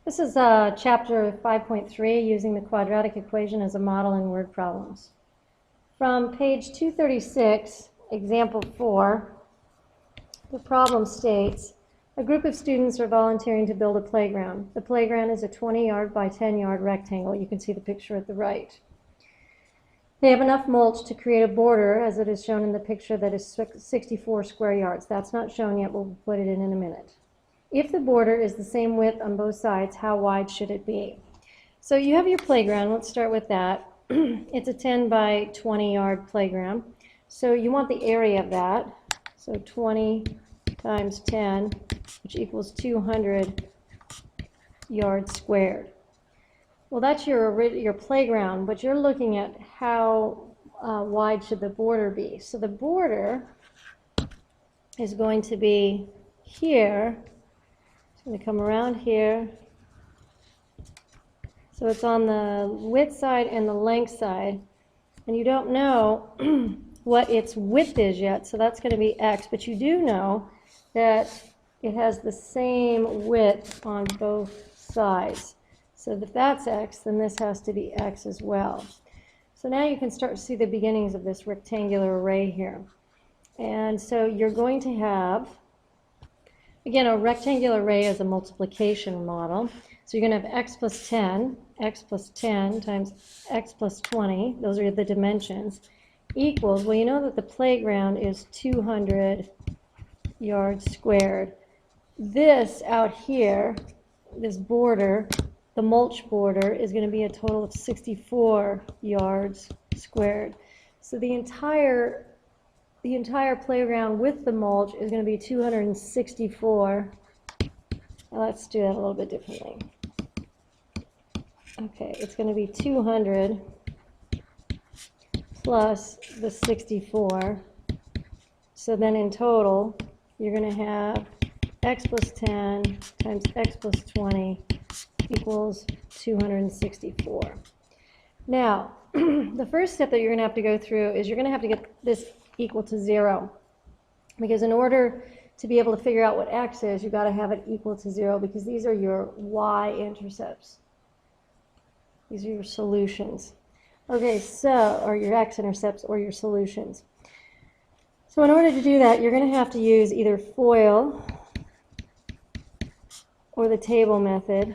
This is chapter 5.3, using the quadratic equation as a model in word problems. From page 236, example 4, the problem states, a group of students are volunteering to build a playground. The playground is a 20-yard by 10-yard rectangle. You can see the picture at the right. They have enough mulch to create a border, as it is shown in the picture, that is 64 square yards. That's not shown yet. We'll put it in a minute. If the border is the same width on both sides, how wide should it be? So you have your playground. Let's start with that. It's a 10 by 20 yard playground. So you want the area of that. So 20 times 10, which equals 200 yards squared. Well, that's your playground, but you're looking at how wide should the border be. So the border is going to be here. It's going to come around here. So it's on the width side and the length side. And you don't know what its width is yet, so that's going to be x. But you do know that it has the same width on both sides. So if that's x, then this has to be x as well. So now you can start to see the beginnings of this rectangular array here. And so you're going to have, again, a rectangular array is a multiplication model. So you're going to have x plus 10 times x plus 20, those are the dimensions, equals, well, you know that the playground is 200 yards squared. This out here, this border, the mulch border, is going to be a total of 64 yards squared. So the entire playground with the mulch is going to be 264. Now let's do that a little bit differently. Okay, it's going to be 200 plus the 64. So then in total, you're going to have x plus 10 times x plus 20 equals 264. Now, the first step that you're going to have to go through is you're going to have to get this equal to 0. Because in order to be able to figure out what x is, you've got to have it equal to 0, because these are your y-intercepts. These are your solutions. Okay, so, or your x-intercepts or your solutions. So in order to do that, you're going to have to use either FOIL or the table method.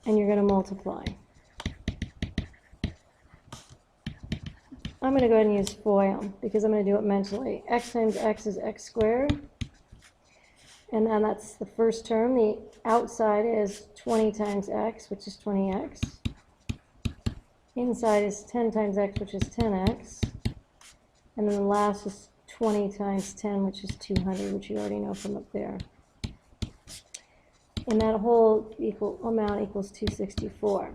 And you're going to multiply. I'm going to go ahead and use FOIL because I'm going to do it mentally. X times x is x squared. And then that's the first term. The outside is 20 times x, which is 20x. Inside is 10 times x, which is 10x. And then the last is 20 times 10, which is 200, which you already know from up there. And that whole amount equals 264.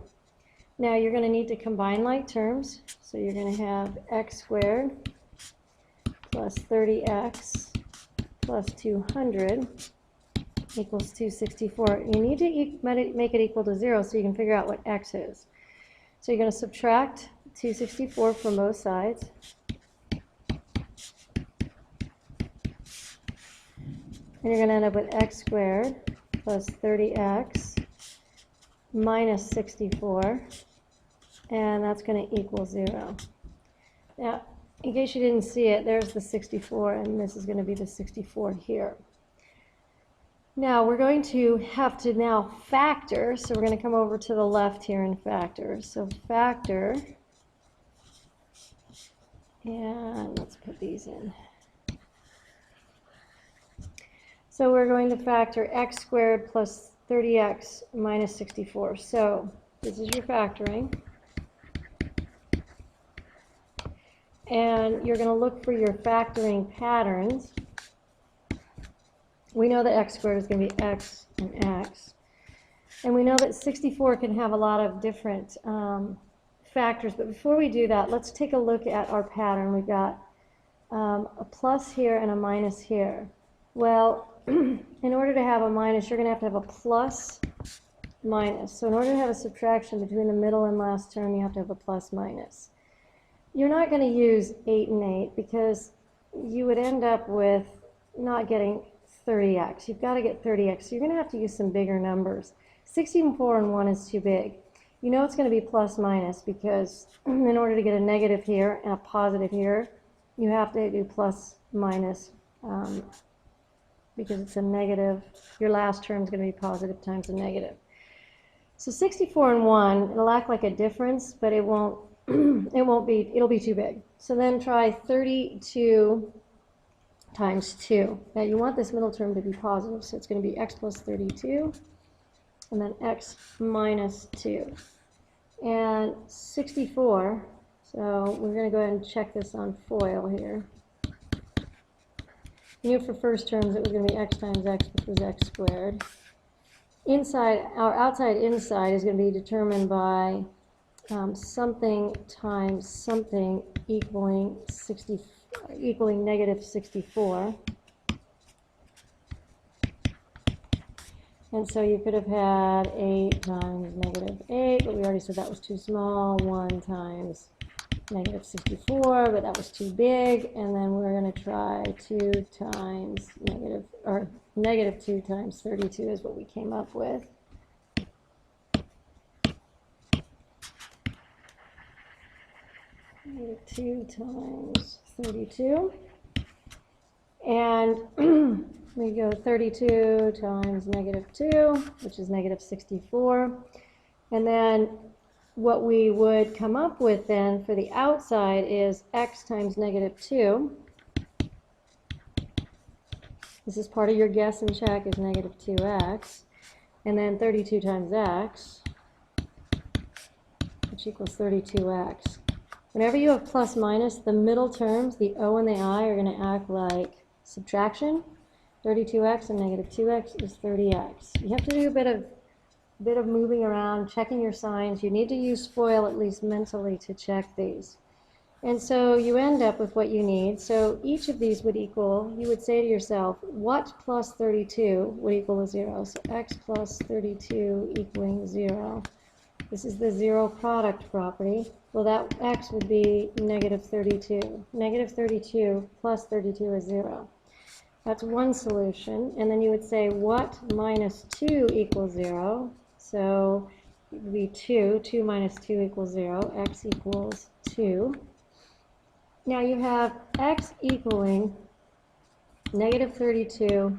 Now you're going to need to combine like terms. So you're going to have x squared plus 30x plus 200 equals 264. You need to make it equal to 0 so you can figure out what x is. So you're going to subtract 264 from both sides. And you're going to end up with x squared plus 30x minus 64. And that's going to equal 0. Now, in case you didn't see it, there's the 64, and this is going to be the 64 here. Now, we're going to have to now factor, so we're going to come over to the left here and factor. So factor, and let's put these in. So we're going to factor x squared plus 30x minus 64. So this is your factoring. And you're going to look for your factoring patterns. We know that x squared is going to be x and x. And we know that 64 can have a lot of different factors. But before we do that, let's take a look at our pattern. We've got a plus here and a minus here. Well, in order to have a minus, you're going to have a plus minus. So in order to have a subtraction between the middle and last term, you have to have a plus minus. You're not going to use 8 and 8 because you would end up with not getting 30x. You've got to get 30x. So you're going to have to use some bigger numbers. 64 and 1 is too big. You know it's going to be plus minus because in order to get a negative here and a positive here, you have to do plus minus because it's a negative. Your last term is going to be positive times a negative. So 64 and 1, it'll act like a difference, but it won't it'll be too big. So then try 32 times 2. Now you want this middle term to be positive, so it's going to be x plus 32 and then x minus 2. And 64, so we're going to go ahead and check this on FOIL here. You knew for first terms it was going to be x times x, which was x squared. Inside, our outside inside is going to be determined by something times something equaling negative 64. And so you could have had 8 times negative 8, but we already said that was too small. 1 times negative 64, but that was too big. And then we're going to try 2 times negative 2 times 32 is what we came up with. Negative 2 times 32. And we go 32 times negative 2, which is negative 64. And then what we would come up with then for the outside is x times negative 2. This is part of your guess and check is negative 2x. And then 32 times x, which equals 32x. Whenever you have plus minus, the middle terms, the o and the I, are going to act like subtraction. 32x and negative 2x is 30x. You have to do a bit of moving around, checking your signs. You need to use FOIL at least mentally to check these. And so you end up with what you need. So each of these would equal, you would say to yourself, what plus 32 would equal a 0? So x plus 32 equaling 0. This is the zero product property. Well, that x would be negative 32. Negative 32 plus 32 is 0. That's one solution. And then you would say, what minus 2 equals 0? So it would be 2. 2 minus 2 equals 0. X equals 2. Now you have x equaling negative 32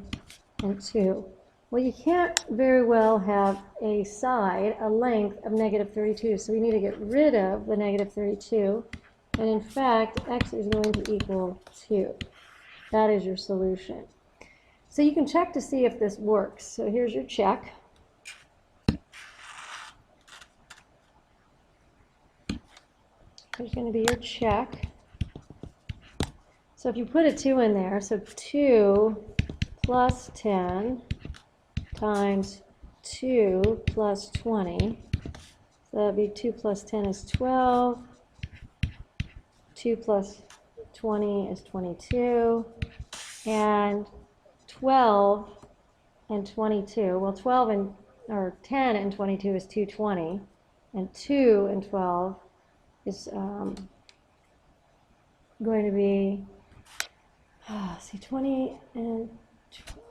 and 2. Well, you can't very well have a side, a length of negative 32, so we need to get rid of the negative 32. And in fact, x is going to equal 2. That is your solution. So you can check to see if this works. So here's your check. Here's going to be your check. So if you put a 2 in there, so 2 plus 10 times 2 plus 20, so that would be 2 plus 10 is 12, 2 plus 20 is 22, and 12 and 22, well 10 and 22 is 220, and 2 and 12 is going to be, see, 20 and 12.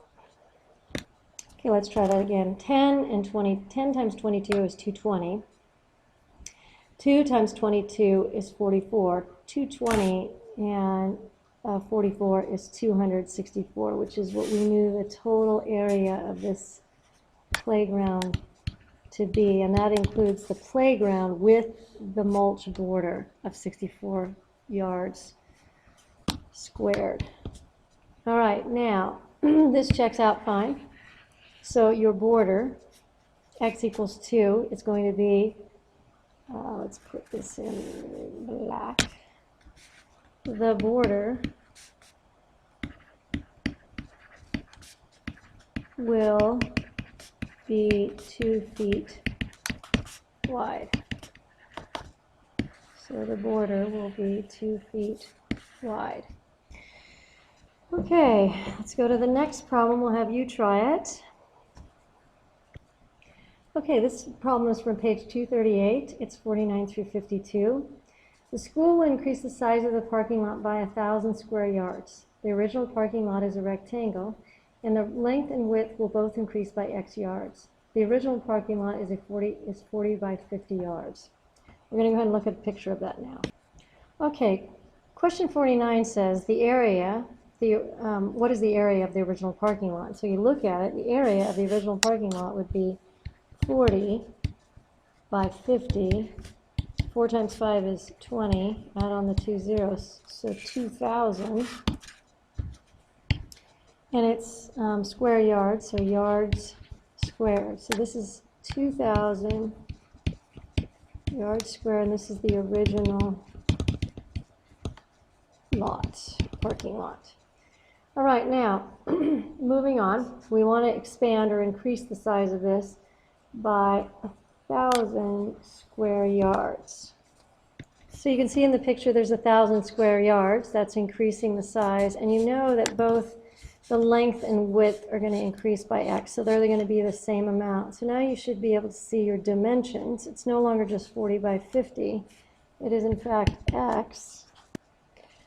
Okay, let's try that again. 10 times 22 is 220. 2 times 22 is 44. 220 and 44 is 264, which is what we knew the total area of this playground to be, and that includes the playground with the mulch border of 64 yards squared. All right, now this checks out fine. So your border, x equals 2, is going to be, let's put this in black. The border will be 2 feet wide. So the border will be 2 feet wide. Okay, let's go to the next problem. We'll have you try it. Okay, this problem is from page 238. It's 49 through 52. The school will increase the size of the parking lot by 1,000 square yards. The original parking lot is a rectangle. and the length and width will both increase by X yards. The original parking lot is 40 by 50 yards. We're going to go ahead and look at a picture of that now. Okay, question 49 says the area, what is the area of the original parking lot? So you look at it, the area of the original parking lot would be 40 by 50. 4 times 5 is 20. Add on the 2 zeros, so 2,000. And it's square yards, so yards squared. So this is 2,000 yards squared, and this is the original parking lot. All right, now, moving on, we want to expand or increase the size of this by 1,000 square yards. So you can see in the picture there's 1,000 square yards. That's increasing the size, and you know that both the length and width are going to increase by X, so they're going to be the same amount. So now you should be able to see your dimensions. It's no longer just 40 by 50. It is in fact X.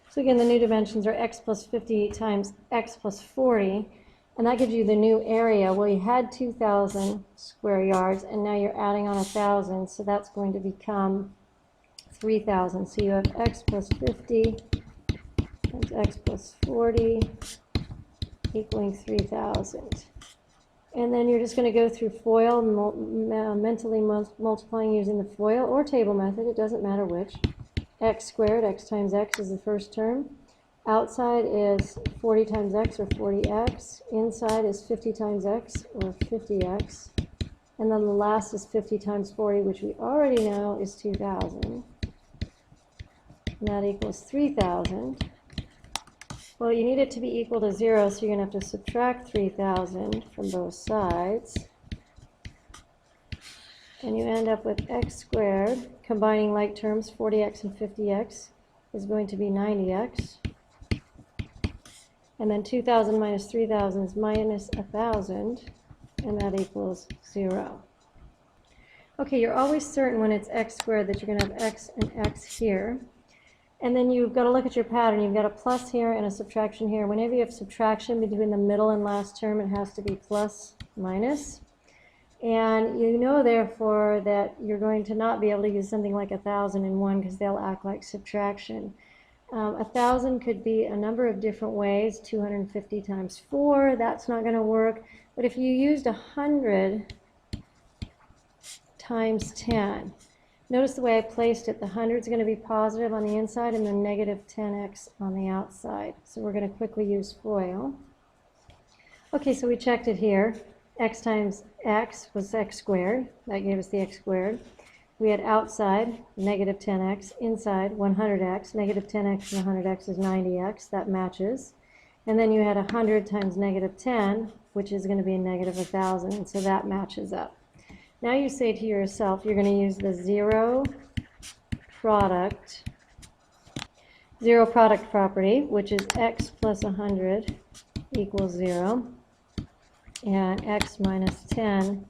So again, the new dimensions are X plus 50 times X plus 40, and that gives you the new area. Well, you had 2,000 square yards, and now you're adding on 1,000, so that's going to become 3,000. So you have X plus 50 times X plus 40 equaling 3,000. And then you're just going to go through FOIL, mentally multiplying using the FOIL or table method, it doesn't matter which. X squared, X times X is the first term. Outside is 40 times X or 40X. Inside is 50 times X or 50X. And then the last is 50 times 40, which we already know is 2,000. And that equals 3,000. Well, you need it to be equal to 0, so you're going to have to subtract 3,000 from both sides. And you end up with X squared, combining like terms, 40X and 50X is going to be 90X. And then 2,000 minus 3,000 is minus 1,000, and that equals 0. Okay, you're always certain when it's X squared that you're going to have X and X here. And then you've got to look at your pattern. You've got a plus here and a subtraction here. Whenever you have subtraction between the middle and last term, it has to be plus minus. And you know, therefore, that you're going to not be able to use something like 1,001 because they'll act like subtraction. 1,000 could be a number of different ways. 250 times 4, that's not going to work. But if you used 100 times 10, notice the way I placed it. The 100 is going to be positive on the inside and then negative 10x on the outside. So we're going to quickly use FOIL. Okay, so we checked it here. X times X was X squared. That gave us the X squared. We had outside, negative 10x. Inside, 100x. Negative 10x and 100x is 90x. That matches. And then you had 100 times negative 10, which is going to be a negative 1,000. And so that matches up. Now you say to yourself, you're going to use the zero product property, which is X plus 100 equals 0. And X minus 10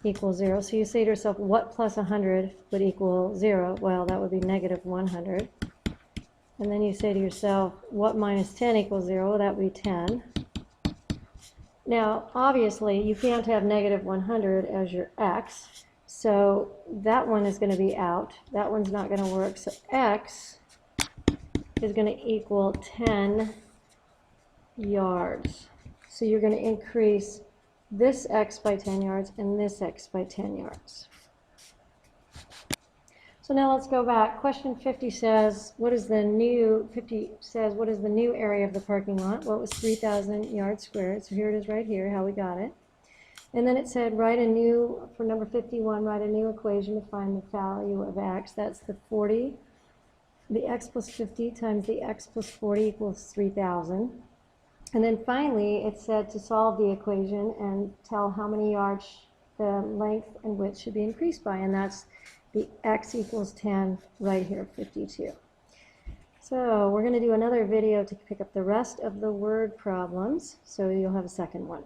equals 0. So you say to yourself, what plus 100 would equal 0? Well, that would be negative 100. And then you say to yourself, what minus 10 equals 0? Well, that would be 10. Now, obviously, you can't have negative 100 as your X. So that one is going to be out. That one's not going to work. So X is going to equal 10 yards. So you're going to increase this X by 10 yards and this X by 10 yards. So now let's go back. Question 50 says, what is the new area of the parking lot? Well, it was 3,000 yards squared. So here it is right here, how we got it. And then it said, for number 51, write a new equation to find the value of X. That's the X plus 50 times the X plus 40 equals 3,000. And then finally, it said to solve the equation and tell how many yards the length and width should be increased by, and that's the X equals 10 right here, 52. So we're going to do another video to pick up the rest of the word problems, so you'll have a second one.